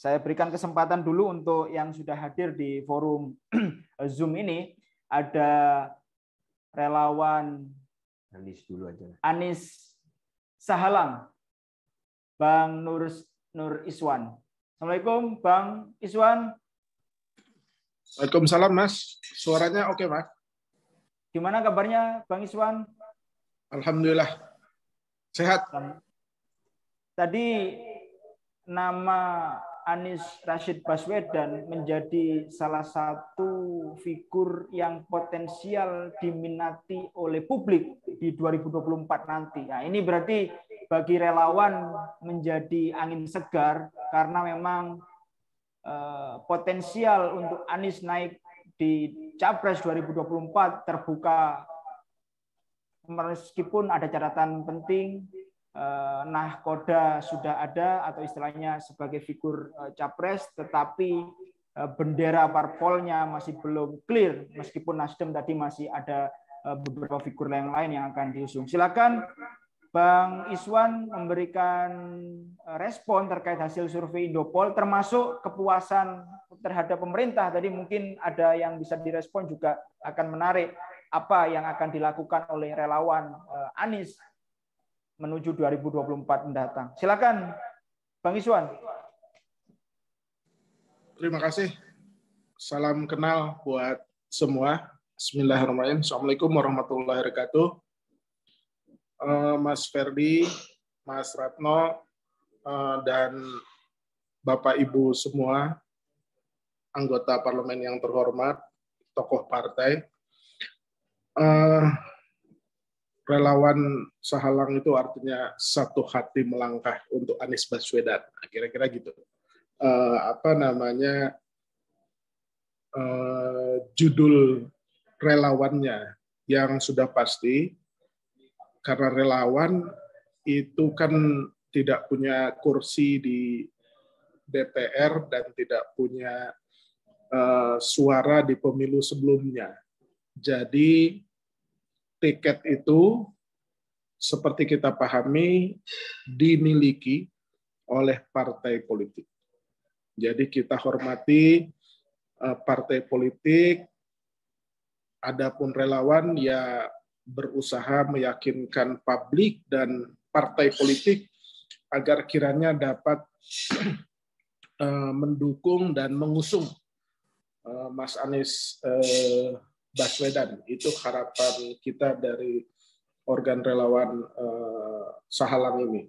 Saya berikan kesempatan dulu untuk yang sudah hadir di forum Zoom ini. Ada relawan Anies Sahalang, Bang Nur Iswan. Assalamualaikum, Bang Iswan. Waalaikumsalam, Mas. Suaranya oke, Mas? Gimana kabarnya, Bang Iswan? Alhamdulillah. Sehat. Tadi nama Anies Rashid Baswedan menjadi salah satu figur yang potensial diminati oleh publik di 2024 nanti. Nah, ini berarti bagi relawan menjadi angin segar karena memang potensial untuk Anies naik di Capres 2024 terbuka, meskipun ada catatan penting. Nahkoda sudah ada atau istilahnya sebagai figur capres, tetapi bendera parpolnya masih belum clear, meskipun Nasdem tadi masih ada beberapa figur yang lain yang akan diusung. Silakan Bang Iswan memberikan respon terkait hasil survei Indopol, termasuk kepuasan terhadap pemerintah. Tadi mungkin ada yang bisa direspon, juga akan menarik apa yang akan dilakukan oleh relawan Anies menuju 2024 mendatang. Silakan, Bang Iswan. Terima kasih. Salam kenal buat semua. Bismillahirrahmanirrahim. Assalamualaikum warahmatullahi wabarakatuh. Mas Ferdi, Mas Ratno, dan Bapak Ibu semua, anggota parlemen yang terhormat, tokoh partai. Relawan Sahalang itu artinya satu hati melangkah untuk Anies Baswedan. Kira-kira gitu. Judul relawannya yang sudah pasti, karena relawan itu kan tidak punya kursi di DPR dan tidak punya suara di pemilu sebelumnya. Jadi tiket itu seperti kita pahami dimiliki oleh partai politik. Jadi kita hormati partai politik, adapun relawan ya berusaha meyakinkan publik dan partai politik agar kiranya dapat mendukung dan mengusung Mas Anies Baswedan. Itu harapan kita dari organ relawan Sahalang ini.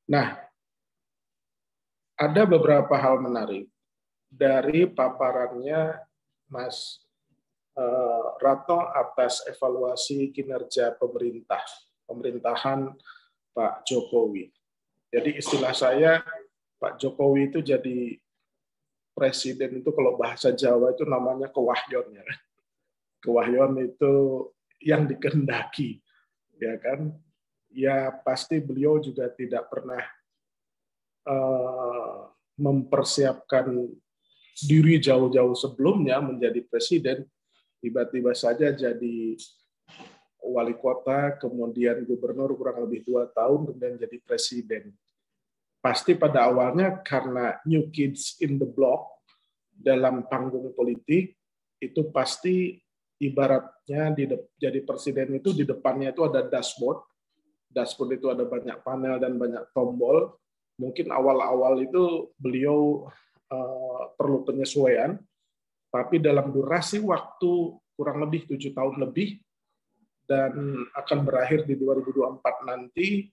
Nah, ada beberapa hal menarik dari paparannya Mas Ratno atas evaluasi kinerja pemerintahan Pak Jokowi. Jadi istilah saya, Pak Jokowi itu jadi presiden itu kalau bahasa Jawa itu namanya kewahyon, ya. Kewahyon itu yang dikehendaki, ya kan? Ya pasti beliau juga tidak pernah mempersiapkan diri jauh-jauh sebelumnya menjadi presiden. Tiba-tiba saja jadi wali kota, kemudian gubernur kurang lebih 2 tahun, kemudian jadi presiden. Pasti pada awalnya karena new kids in the block dalam panggung politik, itu pasti ibaratnya jadi presiden itu di depannya itu ada dashboard. Dashboard itu ada banyak panel dan banyak tombol. Mungkin awal-awal itu beliau perlu penyesuaian, tapi dalam durasi waktu kurang lebih 7 tahun lebih dan akan berakhir di 2024 nanti,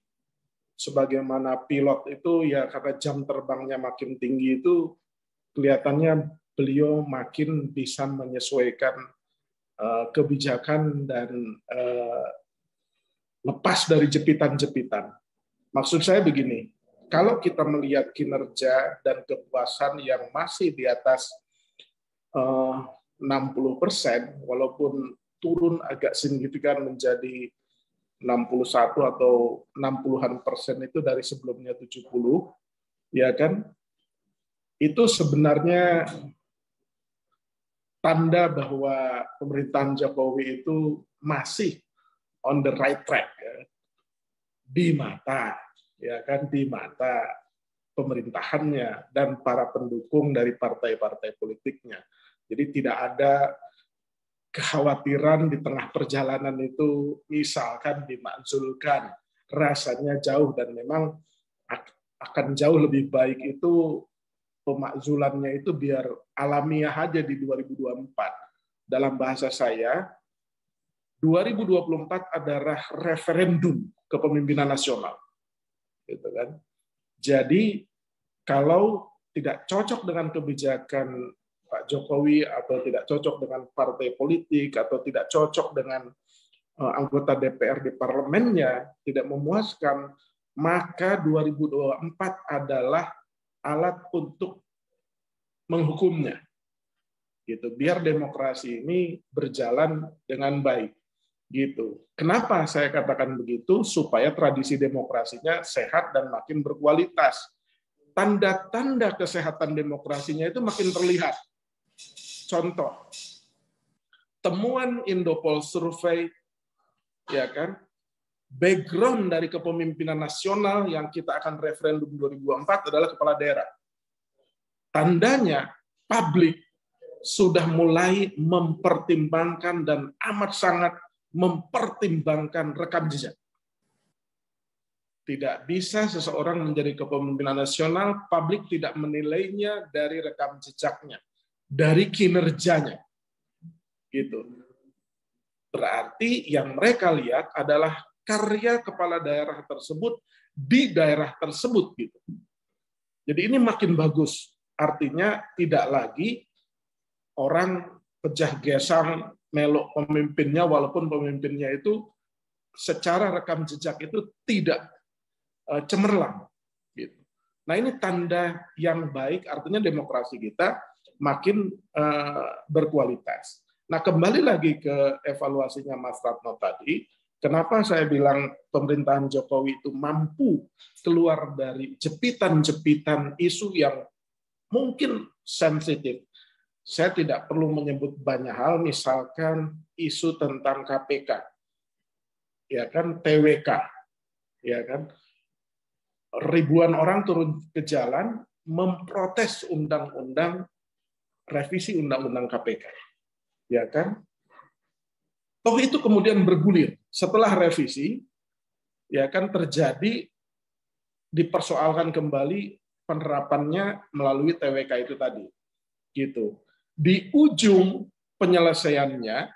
sebagaimana pilot itu ya karena jam terbangnya makin tinggi itu kelihatannya beliau makin bisa menyesuaikan kebijakan dan lepas dari jepitan-jepitan. Maksud saya begini, kalau kita melihat kinerja dan kepuasan yang masih di atas 60%, walaupun turun agak signifikan menjadi 61 atau 60-an% itu dari sebelumnya 70, ya kan? Itu sebenarnya tanda bahwa pemerintahan Jokowi itu masih on the right track, ya. Di mata, ya kan, di mata pemerintahannya dan para pendukung dari partai-partai politiknya. Jadi tidak ada kekhawatiran di tengah perjalanan itu misalkan dimakzulkan, rasanya jauh, dan memang akan jauh lebih baik itu pemakzulannya itu biar alamiah aja di 2024. Dalam bahasa saya, 2024 adalah referendum kepemimpinan nasional. Gitu kan. Jadi kalau tidak cocok dengan kebijakan Pak Jokowi atau tidak cocok dengan partai politik atau tidak cocok dengan anggota DPR di parlemennya, tidak memuaskan, maka 2024 adalah alat untuk menghukumnya. Gitu. Biar demokrasi ini berjalan dengan baik. Gitu. Kenapa saya katakan begitu? Supaya tradisi demokrasinya sehat dan makin berkualitas. Tanda-tanda kesehatan demokrasinya itu makin terlihat. Contoh, temuan Indopol survei, ya kan, background dari kepemimpinan nasional yang kita akan referendum 2024 adalah kepala daerah. Tandanya publik sudah mulai mempertimbangkan dan amat sangat mempertimbangkan rekam jejak. Tidak bisa seseorang menjadi kepemimpinan nasional, publik tidak menilainya dari rekam jejaknya, dari kinerjanya. Gitu. Berarti yang mereka lihat adalah karya kepala daerah tersebut di daerah tersebut. Gitu. Jadi ini makin bagus. Artinya tidak lagi orang pecah gesang melok pemimpinnya, walaupun pemimpinnya itu secara rekam jejak itu tidak cemerlang. Gitu. Nah ini tanda yang baik, artinya demokrasi kita makin berkualitas. Nah kembali lagi ke evaluasinya Mas Ratno tadi, kenapa saya bilang pemerintahan Jokowi itu mampu keluar dari jepitan-jepitan isu yang mungkin sensitif. Saya tidak perlu menyebut banyak hal, misalkan isu tentang KPK, ya kan, TWK, ya kan. Ribuan orang turun ke jalan memprotes undang-undang revisi undang-undang KPK, ya kan. Toh itu kemudian bergulir setelah revisi, ya kan, terjadi dipersoalkan kembali penerapannya melalui TWK itu tadi, gitu. Di ujung penyelesaiannya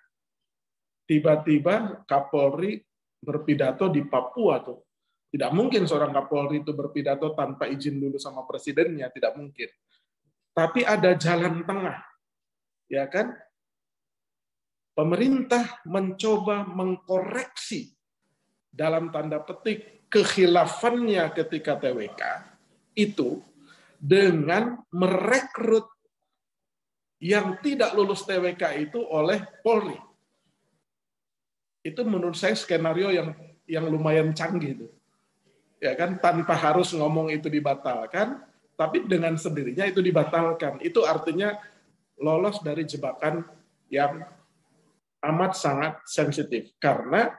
tiba-tiba Kapolri berpidato di Papua tuh. Tidak mungkin seorang Kapolri itu berpidato tanpa izin dulu sama presidennya, tidak mungkin. Tapi ada jalan tengah, ya kan? Pemerintah mencoba mengkoreksi dalam tanda petik kekhilafannya ketika TWK itu dengan merekrut yang tidak lulus TWK itu oleh Polri. Itu menurut saya skenario yang lumayan canggih itu. Ya kan, tanpa harus ngomong itu dibatalkan, tapi dengan sendirinya itu dibatalkan. Itu artinya lolos dari jebakan yang amat sangat sensitif, karena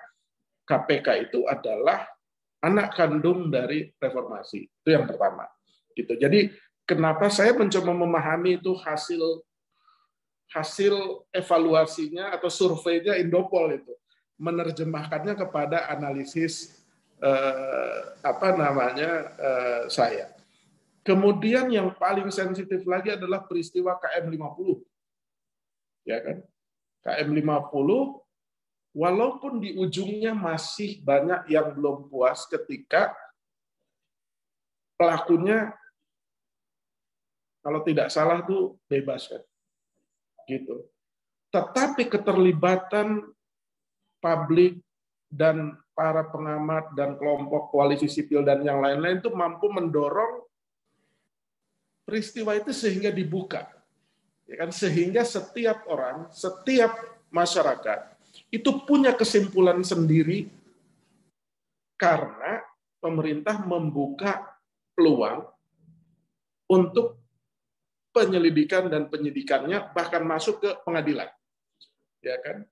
KPK itu adalah anak kandung dari reformasi. Itu yang pertama. Gitu. Jadi kenapa saya mencoba memahami itu hasil evaluasinya atau surveinya Indopol itu, menerjemahkannya kepada analisis saya. Kemudian yang paling sensitif lagi adalah peristiwa KM50. Ya kan? KM50, walaupun di ujungnya masih banyak yang belum puas ketika pelakunya kalau tidak salah tuh bebas kan. Gitu. Tetapi keterlibatan publik dan para pengamat dan kelompok koalisi sipil dan yang lain-lain itu mampu mendorong peristiwa itu sehingga dibuka, ya kan, sehingga setiap orang, setiap masyarakat itu punya kesimpulan sendiri karena pemerintah membuka peluang untuk penyelidikan dan penyidikannya bahkan masuk ke pengadilan, ya kan.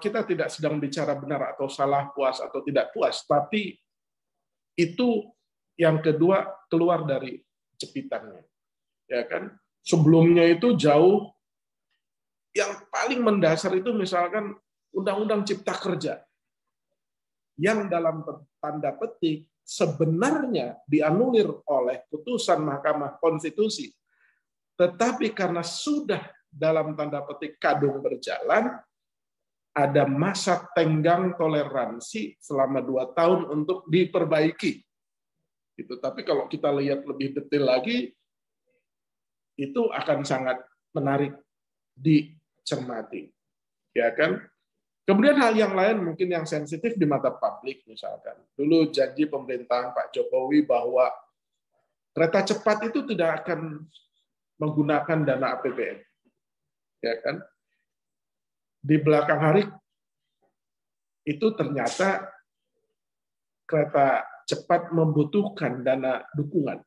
Kita tidak sedang bicara benar atau salah, puas atau tidak puas, tapi itu yang kedua keluar dari jepitannya. Ya kan? Sebelumnya itu jauh, yang paling mendasar itu misalkan Undang-Undang Cipta Kerja yang dalam tanda petik sebenarnya dianulir oleh putusan Mahkamah Konstitusi. Tetapi karena sudah dalam tanda petik kadung berjalan, ada masa tenggang toleransi selama 2 tahun untuk diperbaiki. Itu. Tapi kalau kita lihat lebih detail lagi, itu akan sangat menarik dicermati. Ya kan? Kemudian hal yang lain mungkin yang sensitif di mata publik misalkan. Dulu janji pemerintahan Pak Jokowi bahwa kereta cepat itu tidak akan menggunakan dana APBN. Ya kan? Di belakang hari itu ternyata kereta cepat membutuhkan dana dukungan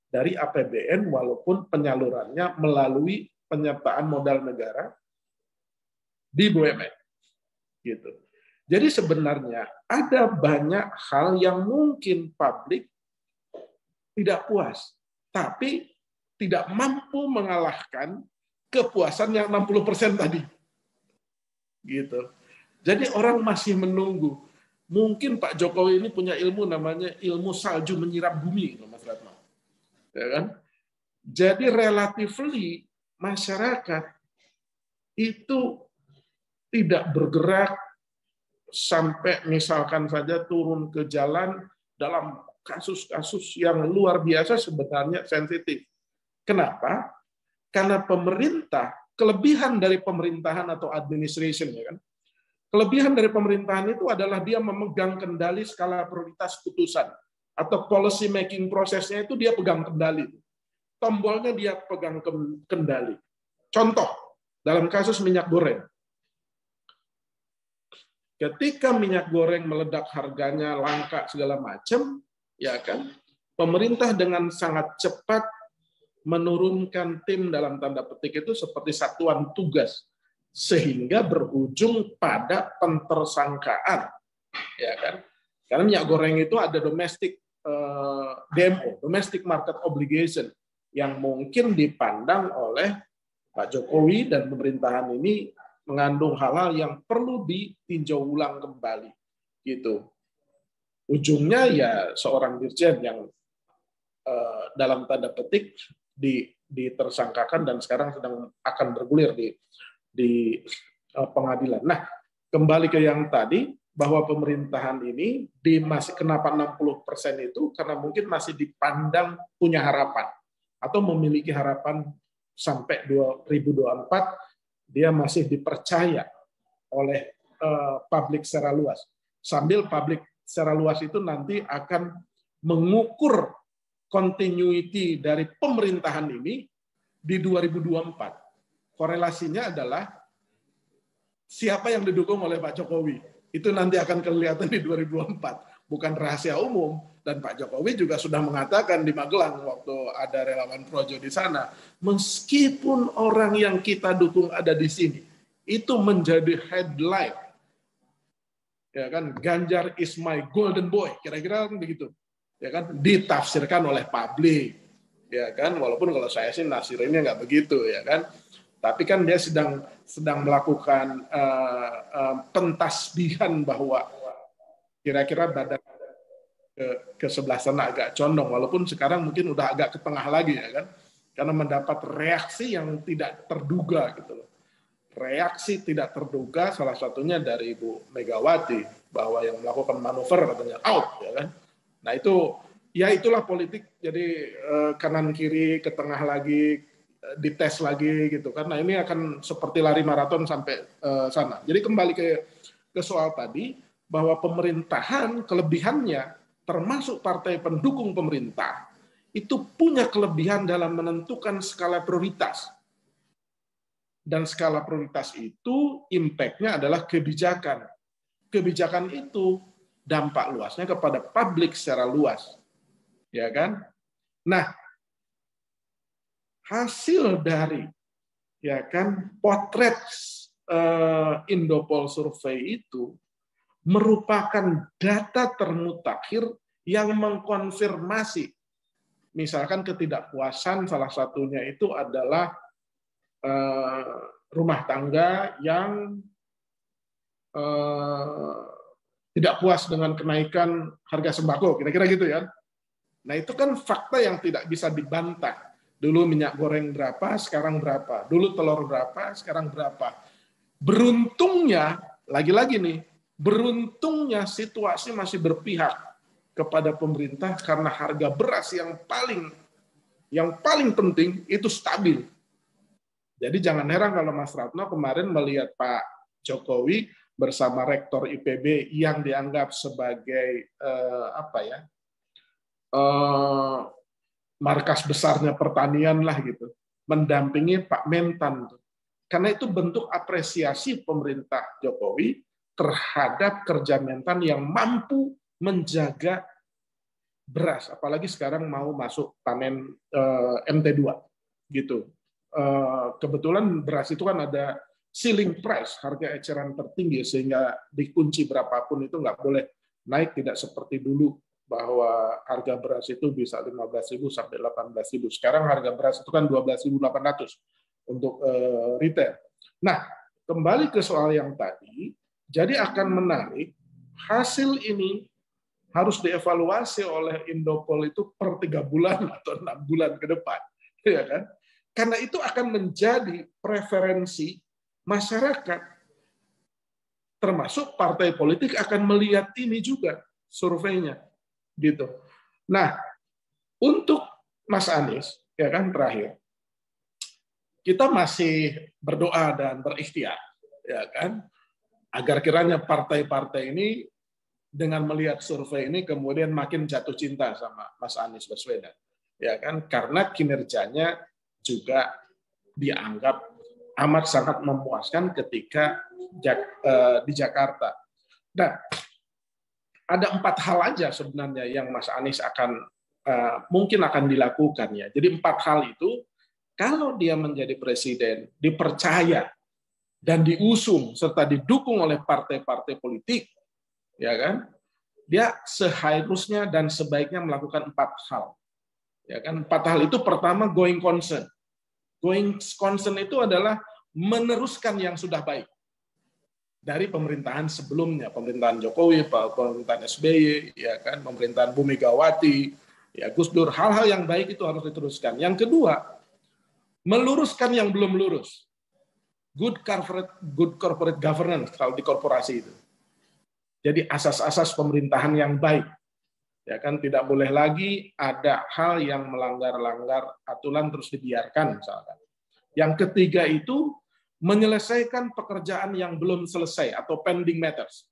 dari APBN walaupun penyalurannya melalui penyertaan modal negara di BUMN. Gitu. Jadi sebenarnya ada banyak hal yang mungkin publik tidak puas, tapi tidak mampu mengalahkan kepuasan yang 60% tadi. Gitu. Jadi orang masih menunggu. Mungkin Pak Jokowi ini punya ilmu namanya ilmu salju menyiram bumi, Mas Ratno. Ya kan? Jadi relatively masyarakat itu tidak bergerak sampai misalkan saja turun ke jalan dalam kasus-kasus yang luar biasa sebenarnya sensitif. Kenapa? Karena pemerintah, kelebihan dari pemerintahan atau administration, ya kan? Kelebihan dari pemerintahan itu adalah dia memegang kendali skala prioritas putusan atau policy making prosesnya itu dia pegang kendali. Tombolnya dia pegang kendali. Contoh, dalam kasus minyak goreng. Ketika minyak goreng meledak harganya langka segala macam, ya kan, pemerintah dengan sangat cepat menurunkan tim dalam tanda petik itu seperti satuan tugas sehingga berujung pada pentersangkaan, ya kan? Karena minyak goreng itu ada domestic DMO, domestic market obligation, yang mungkin dipandang oleh Pak Jokowi dan pemerintahan ini mengandung hal-hal yang perlu ditinjau ulang kembali, gitu. Ujungnya ya seorang dirjen yang dalam tanda petik ditersangkakan dan sekarang sedang akan bergulir di pengadilan. Nah, kembali ke yang tadi bahwa pemerintahan ini masih kenapa 60% itu karena mungkin masih dipandang punya harapan atau memiliki harapan sampai 2024 dia masih dipercaya oleh publik secara luas. Sambil publik secara luas itu nanti akan mengukur continuity dari pemerintahan ini di 2024. Korelasinya adalah siapa yang didukung oleh Pak Jokowi. Itu nanti akan kelihatan di 2024. Bukan rahasia umum. Dan Pak Jokowi juga sudah mengatakan di Magelang waktu ada relawan Projo di sana, meskipun orang yang kita dukung ada di sini, itu menjadi headline. Ya kan, Ganjar is my golden boy, kira-kira begitu. Ya kan, ditafsirkan oleh publik. Ya kan, walaupun kalau saya sih nasirinnya nggak begitu, ya kan. Tapi kan dia sedang melakukan pentasbihan bahwa kira-kira badan ke sebelah sana agak condong, walaupun sekarang mungkin udah agak ke tengah lagi, ya kan, karena mendapat reaksi yang tidak terduga gitu loh. Reaksi tidak terduga salah satunya dari Ibu Megawati bahwa yang melakukan manuver katanya out, ya kan. Nah itu ya itulah politik, jadi kanan kiri ke tengah lagi, dites lagi gitu kan. Nah ini akan seperti lari maraton sampai sana. Jadi kembali ke soal tadi bahwa pemerintahan kelebihannya termasuk partai pendukung pemerintah, itu punya kelebihan dalam menentukan skala prioritas. Dan skala prioritas itu impact-nya adalah kebijakan. Kebijakan itu dampak luasnya kepada publik secara luas. Ya kan? Nah, hasil dari ya kan potret Indopol Survey itu merupakan data termutakhir yang mengkonfirmasi. Misalkan ketidakpuasan salah satunya itu adalah rumah tangga yang tidak puas dengan kenaikan harga sembako, kira-kira gitu ya. Nah itu kan fakta yang tidak bisa dibantah. Dulu minyak goreng berapa, sekarang berapa. Dulu telur berapa, sekarang berapa. Beruntungnya, lagi-lagi nih, beruntungnya situasi masih berpihak kepada pemerintah karena harga beras yang paling penting itu stabil. Jadi jangan heran kalau Mas Ratno kemarin melihat Pak Jokowi bersama Rektor IPB yang dianggap sebagai markas besarnya pertanian lah gitu, mendampingi Pak Mentan. Karena itu bentuk apresiasi pemerintah Jokowi terhadap kerja Mentan yang mampu menjaga beras, apalagi sekarang mau masuk panen MT2 gitu. Kebetulan beras itu kan ada ceiling price, harga eceran tertinggi, sehingga dikunci berapapun itu nggak boleh naik, tidak seperti dulu bahwa harga beras itu bisa 15.000 sampai 18.000. Sekarang harga beras itu kan 12.800 untuk retail. Nah, kembali ke soal yang tadi, jadi akan menarik hasil ini harus dievaluasi oleh Indopol itu per 3 bulan atau 6 bulan ke depan, ya kan? Karena itu akan menjadi preferensi masyarakat, termasuk partai politik akan melihat ini juga surveinya, gitu. Nah, untuk Mas Anies, ya kan terakhir, kita masih berdoa dan berikhtiar, ya kan, agar kiranya partai-partai ini dengan melihat survei ini kemudian makin jatuh cinta sama Mas Anies Baswedan, ya kan, karena kinerjanya juga dianggap amat sangat memuaskan ketika di Jakarta. Nah, ada 4 hal aja sebenarnya yang Mas Anies mungkin akan dilakukan ya. Jadi 4 hal itu kalau dia menjadi presiden, dipercaya dan diusung serta didukung oleh partai-partai politik, ya kan? Dia seharusnya dan sebaiknya melakukan 4 hal. Ya kan? 4 hal itu pertama going concern. Going concern itu adalah meneruskan yang sudah baik dari pemerintahan sebelumnya, pemerintahan Jokowi, pemerintahan SBY, ya kan, pemerintahan Bu Megawati, ya Gus Dur. Hal-hal yang baik itu harus diteruskan. Yang kedua, meluruskan yang belum lurus. Good corporate governance kalau di korporasi itu. Jadi asas-asas pemerintahan yang baik. Ya kan, tidak boleh lagi ada hal yang melanggar-langgar aturan terus dibiarkan misalkan. Yang ketiga itu menyelesaikan pekerjaan yang belum selesai atau pending matters.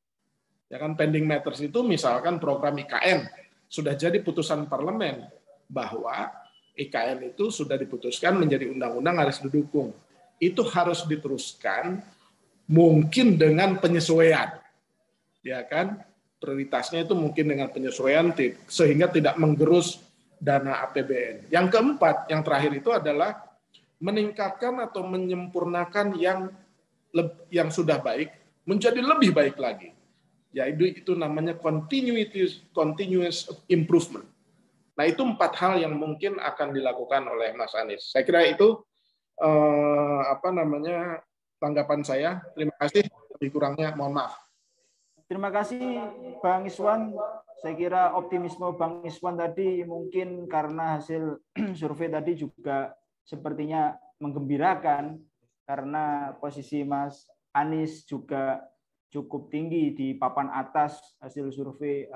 Ya kan, pending matters itu misalkan program IKN sudah jadi putusan parlemen bahwa IKN itu sudah diputuskan menjadi undang-undang harus didukung. Itu harus diteruskan mungkin dengan penyesuaian. Ya kan? Prioritasnya itu mungkin dengan penyesuaian sehingga tidak menggerus dana APBN. Yang keempat, yang terakhir itu adalah meningkatkan atau menyempurnakan yang sudah baik menjadi lebih baik lagi. Yaitu itu namanya continuous improvement. Nah, itu 4 hal yang mungkin akan dilakukan oleh Mas Anies. Saya kira itu tanggapan saya. Terima kasih, lebih kurangnya mohon maaf. Terima kasih Bang Iswan. Saya kira optimisme Bang Iswan tadi mungkin karena hasil survei tadi juga sepertinya menggembirakan karena posisi Mas Anies juga cukup tinggi di papan atas hasil survei